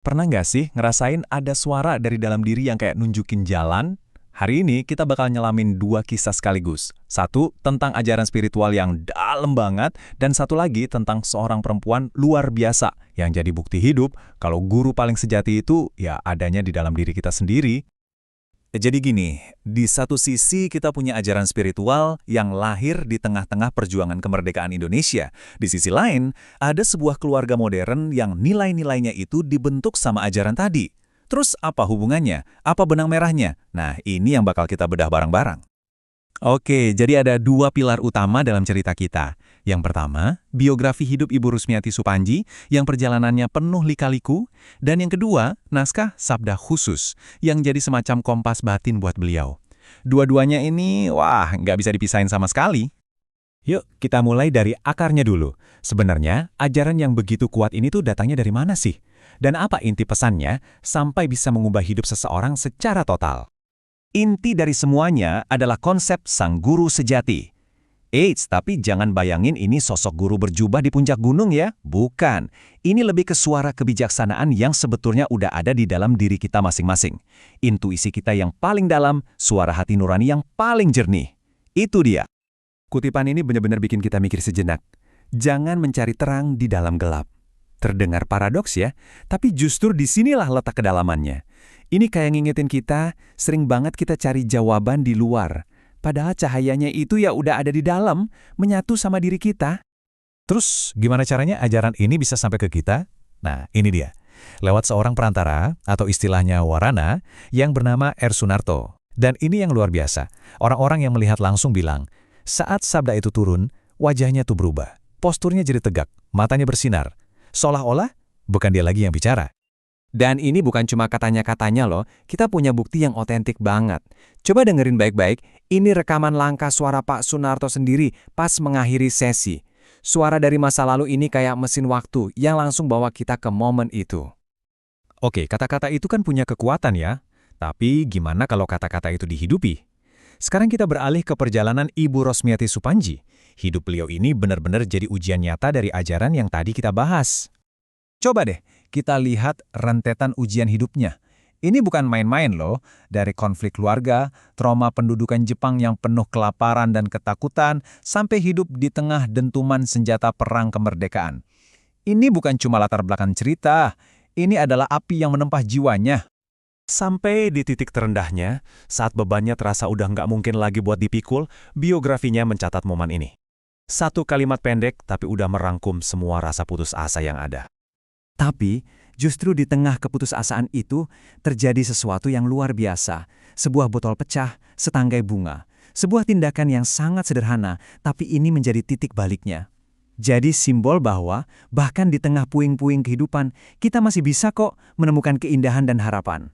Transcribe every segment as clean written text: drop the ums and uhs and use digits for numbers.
Pernah nggak sih ngerasain ada suara dari dalam diri yang kayak nunjukin jalan? Hari ini kita bakal nyelamin dua kisah sekaligus. Satu tentang ajaran spiritual yang dalam banget, dan satu lagi tentang seorang perempuan luar biasa yang jadi bukti hidup kalau guru paling sejati itu ya adanya di dalam diri kita sendiri. Jadi gini, di satu sisi kita punya ajaran spiritual yang lahir di tengah-tengah perjuangan kemerdekaan Indonesia. Di sisi lain, ada sebuah keluarga modern yang nilai-nilainya itu dibentuk sama ajaran tadi. Terus apa hubungannya? Apa benang merahnya? Nah, ini yang bakal kita bedah bareng-bareng. Oke, jadi ada dua pilar utama dalam cerita kita. Yang pertama, biografi hidup Ibu Rusmiati Supandji yang perjalanannya penuh lika-liku, dan yang kedua, naskah Sabda Khusus yang jadi semacam kompas batin buat beliau. Dua-duanya ini, wah, nggak bisa dipisahin sama sekali. Yuk, kita mulai dari akarnya dulu. Sebenarnya, ajaran yang begitu kuat ini tuh datangnya dari mana sih? Dan apa inti pesannya sampai bisa mengubah hidup seseorang secara total? Inti dari semuanya adalah konsep sang guru sejati. Eits, tapi jangan bayangin ini sosok guru berjubah di puncak gunung ya. Bukan. Ini lebih ke suara kebijaksanaan yang sebetulnya udah ada di dalam diri kita masing-masing. Intuisi kita yang paling dalam, suara hati nurani yang paling jernih. Itu dia. Kutipan ini benar-benar bikin kita mikir sejenak. Jangan mencari terang di dalam gelap. Terdengar paradoks ya, tapi justru disinilah letak kedalamannya. Ini kayak ngingetin kita, sering banget kita cari jawaban di luar. Padahal cahayanya itu ya udah ada di dalam, menyatu sama diri kita. Terus, gimana caranya ajaran ini bisa sampai ke kita? Nah, ini dia. Lewat seorang perantara, atau istilahnya warana, yang bernama R. Sunarto. Dan ini yang luar biasa. Orang-orang yang melihat langsung bilang, saat sabda itu turun, wajahnya tuh berubah. Posturnya jadi tegak, matanya bersinar. Seolah-olah, bukan dia lagi yang bicara. Dan ini bukan cuma katanya-katanya loh, kita punya bukti yang otentik banget. Coba dengerin baik-baik, ini rekaman langkah suara Pak Sunarto sendiri pas mengakhiri sesi. Suara dari masa lalu ini kayak mesin waktu yang langsung bawa kita ke momen itu. Oke, kata-kata itu kan punya kekuatan ya. Tapi gimana kalau kata-kata itu dihidupi? Sekarang kita beralih ke perjalanan Ibu Rusmiati Supandji. Hidup beliau ini benar-benar jadi ujian nyata dari ajaran yang tadi kita bahas. Coba deh, kita lihat rentetan ujian hidupnya. Ini bukan main-main loh, dari konflik keluarga, trauma pendudukan Jepang yang penuh kelaparan dan ketakutan, sampai hidup di tengah dentuman senjata perang kemerdekaan. Ini bukan cuma latar belakang cerita, ini adalah api yang menempa jiwanya. Sampai di titik terendahnya, saat bebannya terasa udah nggak mungkin lagi buat dipikul, biografinya mencatat momen ini. Satu kalimat pendek, tapi udah merangkum semua rasa putus asa yang ada. Tapi, justru di tengah keputusasaan itu, terjadi sesuatu yang luar biasa. Sebuah botol pecah, setangkai bunga. Sebuah tindakan yang sangat sederhana, tapi ini menjadi titik baliknya. Jadi simbol bahwa, bahkan di tengah puing-puing kehidupan, kita masih bisa kok menemukan keindahan dan harapan.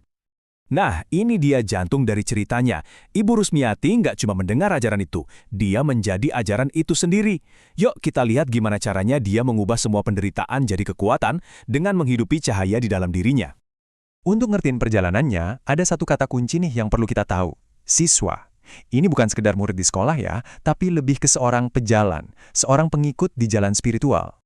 Nah, ini dia jantung dari ceritanya. Ibu Rusmiati nggak cuma mendengar ajaran itu, dia menjadi ajaran itu sendiri. Yuk kita lihat gimana caranya dia mengubah semua penderitaan jadi kekuatan dengan menghidupi cahaya di dalam dirinya. Untuk ngertiin perjalanannya, ada satu kata kunci nih yang perlu kita tahu. Siswa. Ini bukan sekedar murid di sekolah ya, tapi lebih ke seorang pejalan, seorang pengikut di jalan spiritual.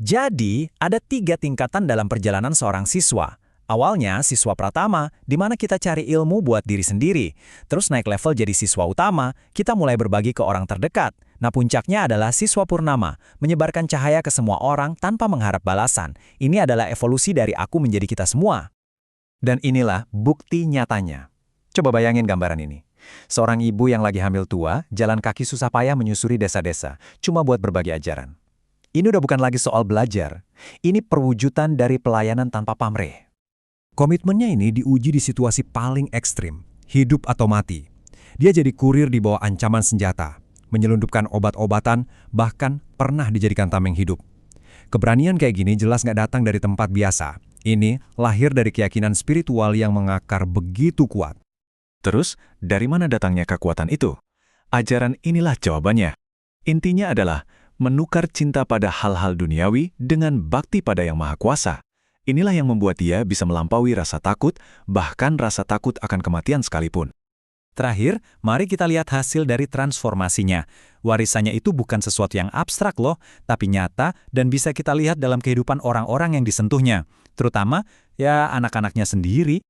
Jadi, ada 3 tingkatan dalam perjalanan seorang siswa. Awalnya siswa pratama, di mana kita cari ilmu buat diri sendiri. Terus naik level jadi siswa utama, kita mulai berbagi ke orang terdekat. Nah puncaknya adalah siswa purnama, menyebarkan cahaya ke semua orang tanpa mengharap balasan. Ini adalah evolusi dari aku menjadi kita semua. Dan inilah bukti nyatanya. Coba bayangin gambaran ini. Seorang ibu yang lagi hamil tua, jalan kaki susah payah menyusuri desa-desa, cuma buat berbagi ajaran. Ini udah bukan lagi soal belajar. Ini perwujudan dari pelayanan tanpa pamrih. Komitmennya ini diuji di situasi paling ekstrim, hidup atau mati. Dia jadi kurir di bawah ancaman senjata, menyelundupkan obat-obatan, bahkan pernah dijadikan tameng hidup. Keberanian kayak gini jelas nggak datang dari tempat biasa. Ini lahir dari keyakinan spiritual yang mengakar begitu kuat. Terus, dari mana datangnya kekuatan itu? Ajaran inilah jawabannya. Intinya adalah menukar cinta pada hal-hal duniawi dengan bakti pada Yang Maha Kuasa. Inilah yang membuat dia bisa melampaui rasa takut, bahkan rasa takut akan kematian sekalipun. Terakhir, mari kita lihat hasil dari transformasinya. Warisannya itu bukan sesuatu yang abstrak loh, tapi nyata dan bisa kita lihat dalam kehidupan orang-orang yang disentuhnya. Terutama, ya anak-anaknya sendiri.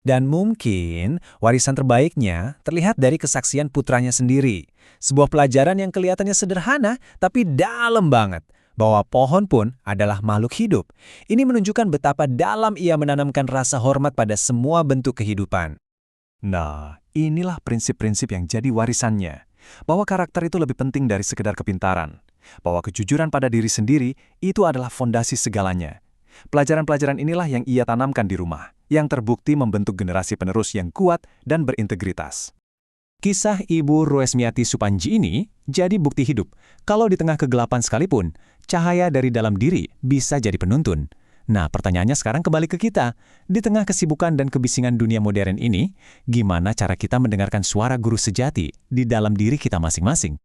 Dan mungkin warisan terbaiknya terlihat dari kesaksian putranya sendiri. Sebuah pelajaran yang kelihatannya sederhana tapi dalam banget. Bahwa pohon pun adalah makhluk hidup. Ini menunjukkan betapa dalam ia menanamkan rasa hormat pada semua bentuk kehidupan. Nah, inilah prinsip-prinsip yang jadi warisannya. Bahwa karakter itu lebih penting dari sekedar kepintaran. Bahwa kejujuran pada diri sendiri itu adalah fondasi segalanya. Pelajaran-pelajaran inilah yang ia tanamkan di rumah, yang terbukti membentuk generasi penerus yang kuat dan berintegritas. Kisah Ibu Roesmiati Supanji ini jadi bukti hidup. Kalau di tengah kegelapan sekalipun, cahaya dari dalam diri bisa jadi penuntun. Nah, pertanyaannya sekarang kembali ke kita. Di tengah kesibukan dan kebisingan dunia modern ini, gimana cara kita mendengarkan suara guru sejati di dalam diri kita masing-masing?